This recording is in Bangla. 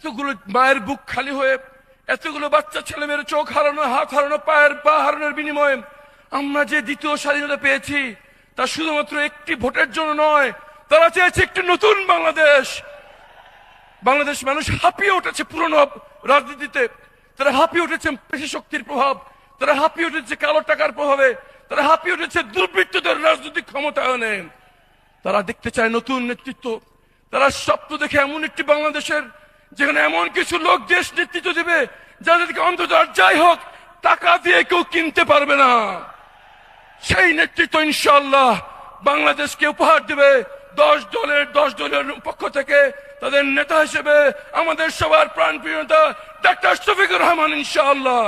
এতগুলো মায়ের বুক খালি হয়ে, এতগুলো বাচ্চা ছেলে মেয়ের চোখ হারানো, হাত হারানো, পায়ের পা হারানোর বিনিময়ে আমরা যে দ্বিতীয় স্বাধীনতা পেয়েছি, তা শুধুমাত্র একটি ভোটের জন্য নয়। তারা চেয়েছে একটি নতুন বাংলাদেশ। বাংলাদেশ মানুষ হাঁপিয়ে উঠেছে পুরনো রাজনীতিতে, তারা হাঁপিয়ে উঠেছে পেশি শক্তির প্রভাব, তারা হাঁপিয়ে উঠেছে কালো টাকার প্রভাবে, তারা হাঁপিয়ে উঠেছে দুর্বৃত্তদের রাজনৈতিক ক্ষমতায়নে। তারা দেখতে চায় নতুন নেতৃত্ব। তারা স্বপ্ন দেখে এমন একটি বাংলাদেশের, যেখানে এমন কিছু লোক দেশ নেতৃত্ব দেবে যাদেরকে অন্তত আর যাই হোক টাকা দিয়ে কেউ কিনতে পারবে না। সেই নেতৃত্ব ইনশাআল্লাহ বাংলাদেশকে উপহার দেবে 10 দলের পক্ষ থেকে তাদের নেতা হিসেবে আমাদের সবার প্রাণপ্রিয় নেতা ডক্টর শফিকুর রহমান ইনশাআল্লাহ।